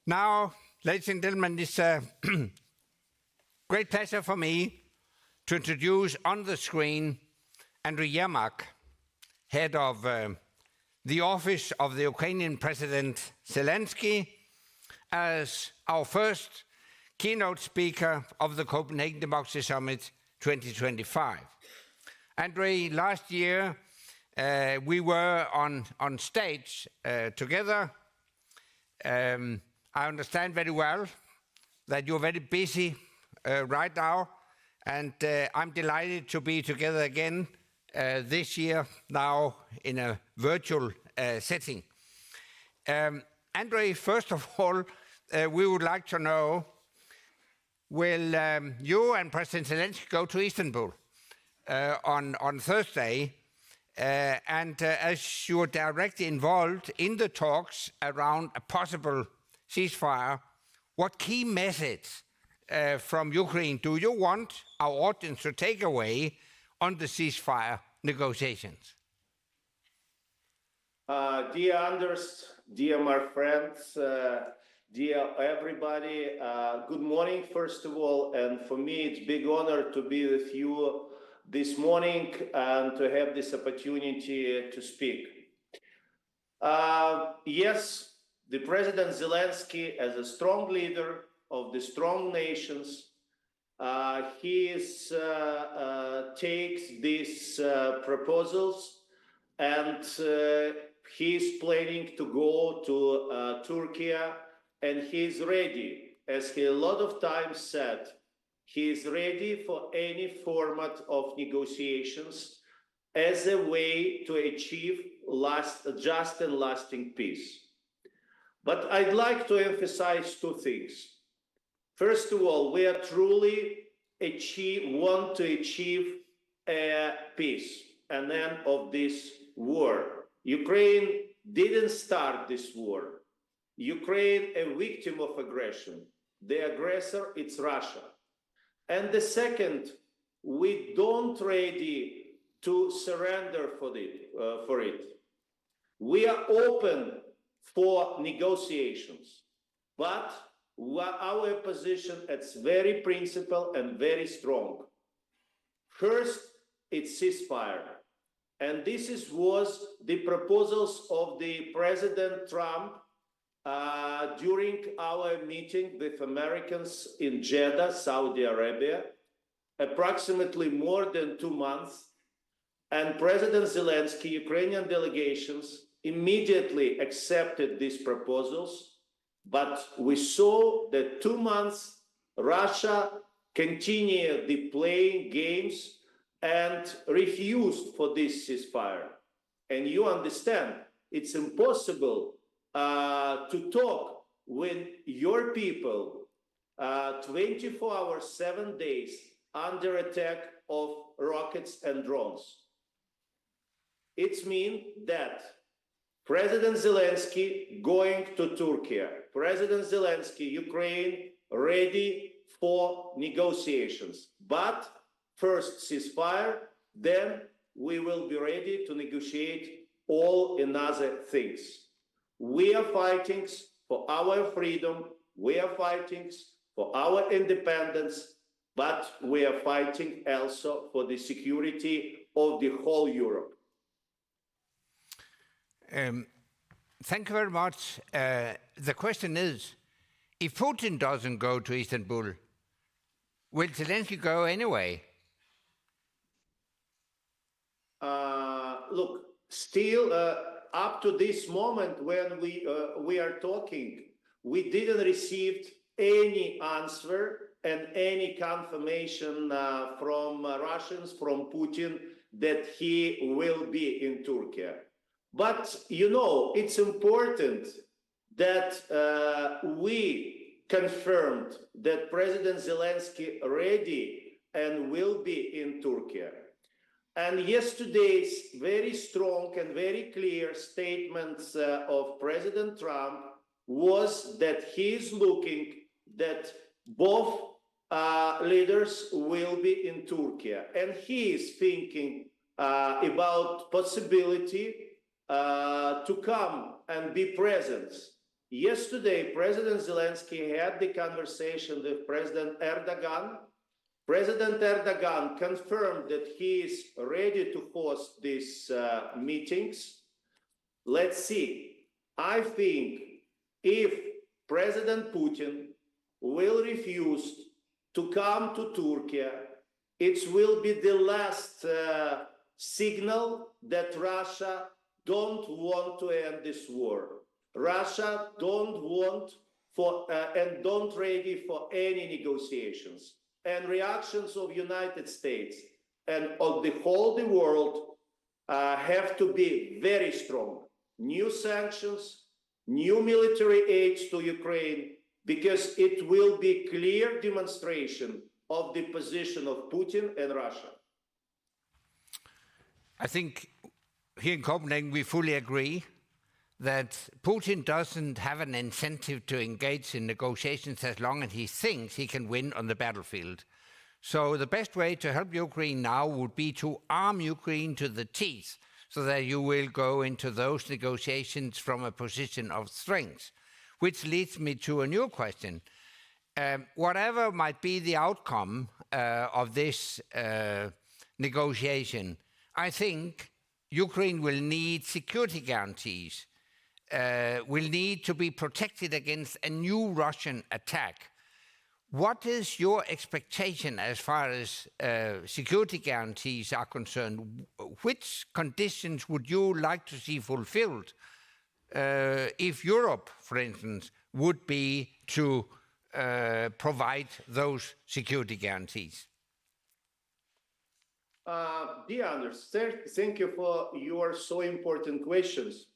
Now, ladies and gentlemen, it's a great pleasure for me to introduce on the screen Andriy Yermak, head of the office of the Ukrainian President Zelensky, as our first keynote speaker of the Copenhagen Democracy Summit 2025. Andriy, last year we were on stage together. I understand very well that you're very busy right now, and I'm delighted to be together again this year, now in a virtual setting. Andriy, first of all, we would like to know, will you and President Zelensky go to Istanbul on Thursday? And as you are directly involved in the talks around a possible ceasefire, what key message from Ukraine do you want our audience to take away on the ceasefire negotiations? Dear Anders, dear my friends, dear everybody, good morning, first of all. And for me, it's a big honor to be with you this morning and to have this opportunity to speak. Yes, the President Zelensky, as a strong leader of the strong nations, he takes these proposals, and he's planning to go to Turkey, and he's ready, as he a lot of times said, he is ready for any format of negotiations as a way to achieve just and lasting peace. But I'd like to emphasize two things. First of all, we are truly want to achieve a peace, an end of this war. Ukraine didn't start this war. Ukraine a victim of aggression. The aggressor, it's Russia. And the second, we don't ready to surrender for it. We are open for negotiations, but our position is very principled and very strong. First, it's ceasefire. And this was the proposals of the President Trump during our meeting with Americans in Jeddah, Saudi Arabia, approximately more than 2 months. And President Zelensky, Ukrainian delegations immediately accepted these proposals. But we saw that 2 months, Russia continued the playing games and refused for this ceasefire. And you understand, it's impossible to talk with your people 24 hours, 7 days under attack of rockets and drones. It means that President Zelensky going to Turkey, President Zelensky, Ukraine, ready for negotiations. But first ceasefire, then we will be ready to negotiate all another things. We are fighting for our freedom, we are fighting for our independence, but we are fighting also for the security of the whole Europe. Thank you very much. The question is, if Putin doesn't go to Istanbul, will Zelensky go anyway? Look, still up to this moment when we are talking, we didn't receive any answer and any confirmation from Russians, from Putin, that he will be in Turkey. But, you know, it's important that we confirmed that President Zelensky ready and will be in Turkey. And yesterday's very strong and very clear statements of President Trump was that he is looking that both leaders will be in Turkey. And he is thinking about possibility to come and be present. Yesterday, President Zelensky had the conversation with President Erdogan. President Erdogan confirmed that he is ready to host these meetings. Let's see. I think if President Putin will refuse to come to Turkey, it will be the last signal that Russia don't want to end this war. Russia don't want and don't ready for any negotiations. And reactions of United States and of the whole world have to be very strong. New sanctions, new military aid to Ukraine, because it will be clear demonstration of the position of Putin and Russia. I think here in Copenhagen we fully agree that Putin doesn't have an incentive to engage in negotiations as long as he thinks he can win on the battlefield. So the best way to help Ukraine now would be to arm Ukraine to the teeth so that you will go into those negotiations from a position of strength. Which leads me to a new question. Whatever might be the outcome of this negotiation, I think Ukraine will need security guarantees, will need to be protected against a new Russian attack. What is your expectation as far as security guarantees are concerned? Which conditions would you like to see fulfilled if Europe, for instance, would be to provide those security guarantees? Dear Anders, thank you for your so important questions.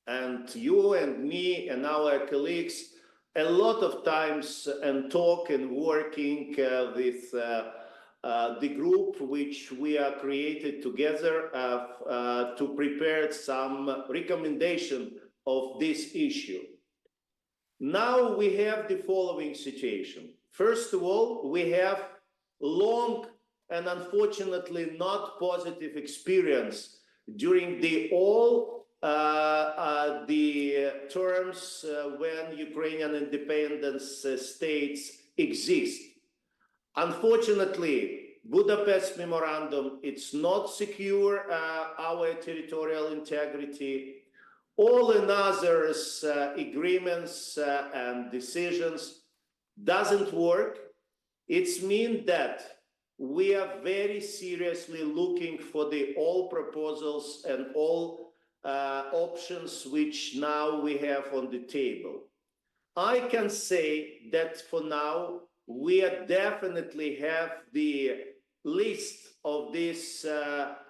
And you and me and our colleagues a lot of times and talk and working with the group which we are created together to prepare some recommendation of this issue. Now we have the following situation. First of all, we have long and unfortunately not positive experience during the terms when Ukrainian independence states exist. Unfortunately, Budapest Memorandum, it's not secure our territorial integrity. All another agreements and decisions doesn't work. It means that we are very seriously looking for all proposals and all options which now we have on the table. I can say that for now, we definitely have the list of these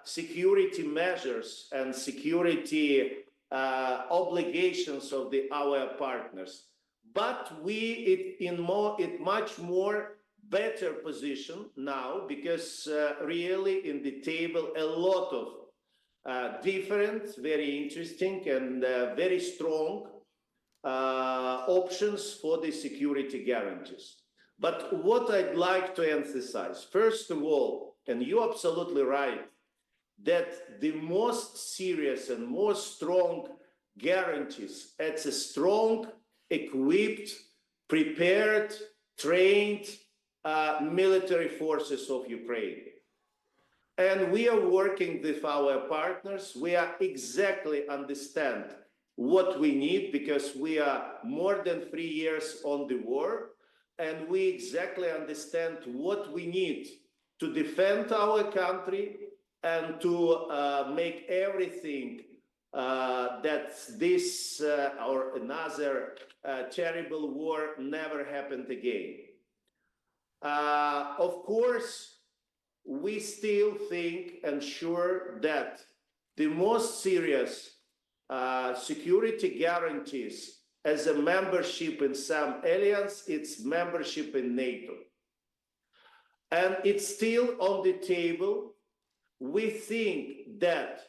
security measures and security obligations of our partners. But we in much more better position now because really in the table a lot of different, very interesting and very strong options for the security guarantees. But what I'd like to emphasize, first of all, and you're absolutely right, that the most serious and most strong guarantees, it's a strong, equipped, prepared, trained military forces of Ukraine. And we are working with our partners. We are exactly understand what we need because we are more than 3 years on the war. And we exactly understand what we need to defend our country and to make everything that this or another terrible war never happened again. Of course, we still think and sure that the most serious security guarantees as a membership in some alliance, it's membership in NATO. And it's still on the table. We think that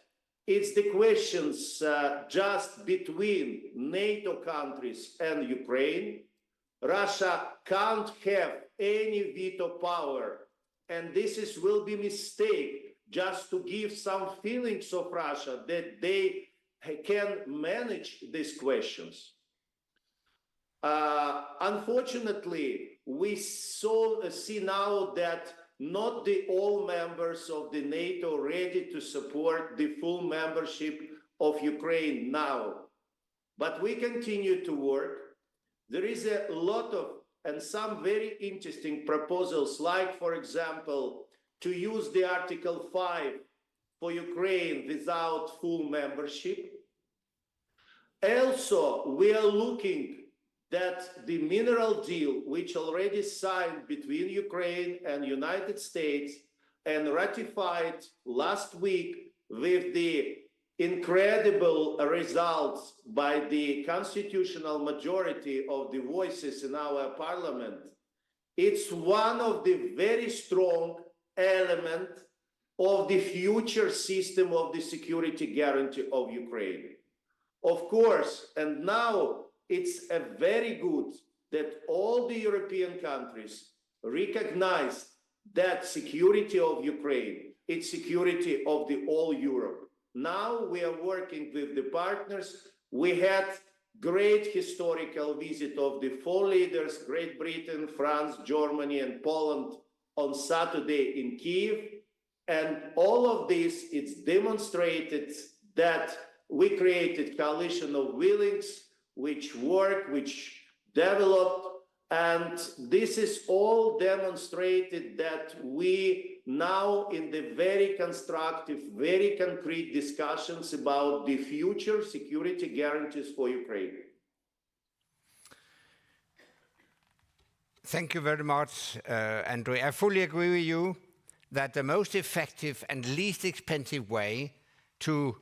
it's the questions just between NATO countries and Ukraine. Russia can't have any veto power. And this will be a mistake just to give some feelings of Russia that they can manage these questions. Unfortunately, we see now that not all members of the NATO ready to support the full membership of Ukraine now. But we continue to work. There is a lot of and some very interesting proposals, like, for example, to use the Article 5 for Ukraine without full membership. Also, we are looking that the mineral deal, which already signed between Ukraine and United States and ratified last week with the incredible results by the constitutional majority of the voices in our parliament, it's one of the very strong elements of the future system of the security guarantee of Ukraine. Of course, and now it's a very good that all the European countries recognize that security of Ukraine, it's security of the all Europe. Now we are working with the partners. We had great historical visit of the four leaders, Great Britain, France, Germany, and Poland on Saturday in Kiev. And all of this, it's demonstrated that we created coalition of willings, which work, which developed, and this is all demonstrated that we now in the very constructive, very concrete discussions about the future security guarantees for Ukraine. Thank you very much, Andriy. I fully agree with you that the most effective and least expensive way to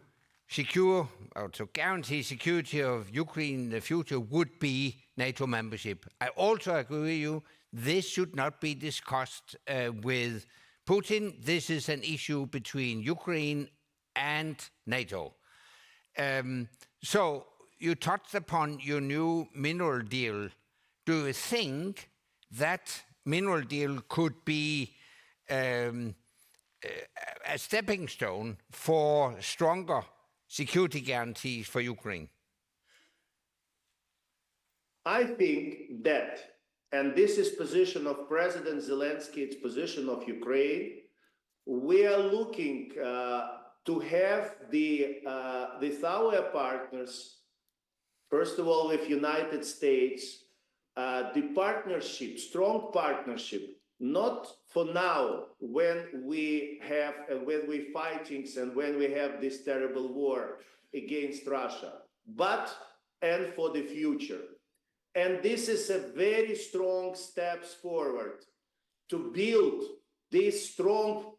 secure or to guarantee security of Ukraine in the future would be NATO membership. I also agree with you, this should not be discussed with Putin. This is an issue between Ukraine and NATO. So you touched upon your new mineral deal. Do you think that mineral deal could be a stepping stone for stronger security guarantees for Ukraine? I think that, and this is position of President Zelensky, it's position of Ukraine, we are looking to have with our partners, first of all with United States, the partnership, strong partnership, not for now when we fighting and when we have this terrible war against Russia, but and for the future. And this is a very strong steps forward to build this strong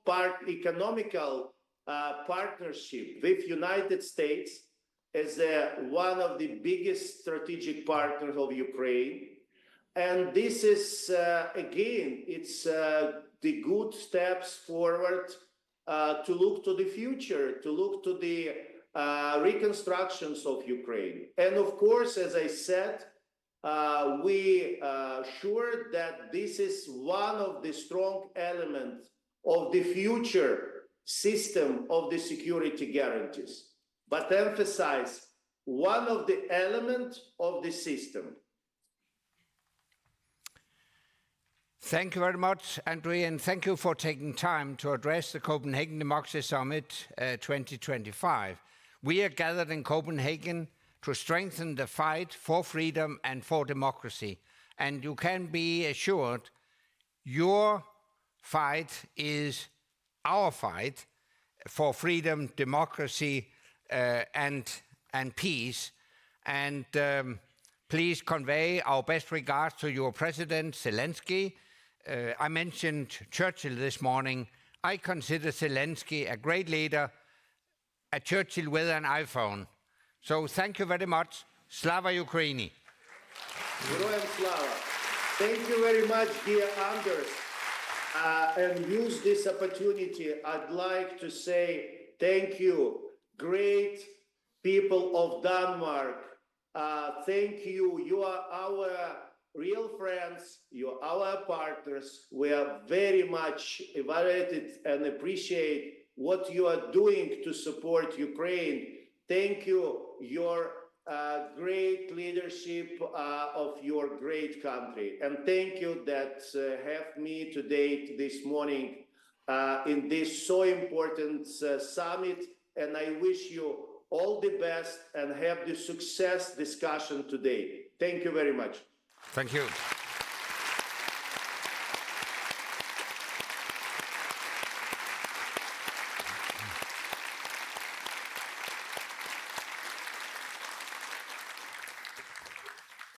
economical partnership with United States as one of the biggest strategic partners of Ukraine. And this is, again, it's the good steps forward to look to the future, to look to the reconstructions of Ukraine. And of course, as I said, we are sure that this is one of the strong elements of the future system of the security guarantees. But emphasize one of the elements of the system. Thank you very much, Andriy, and thank you for taking time to address the Copenhagen Democracy Summit 2025. We are gathered in Copenhagen to strengthen the fight for freedom and for democracy. And you can be assured your fight is our fight for freedom, democracy, and peace. And please convey our best regards to your President, Zelensky. I mentioned Churchill this morning. I consider Zelensky a great leader, a Churchill with an iPhone. So thank you very much. Slava Ukraini. Героям слава. Thank you very much, dear Anders. And use this opportunity, I'd like to say thank you, great people of Denmark. Thank you. You are our real friends. You are our partners. We are very much evaluated and appreciate what you are doing to support Ukraine. Thank you, your great leadership of your great country. And thank you that have me today, this morning, in this so important summit. And I wish you all the best and have the success discussion today. Thank you very much. Thank you.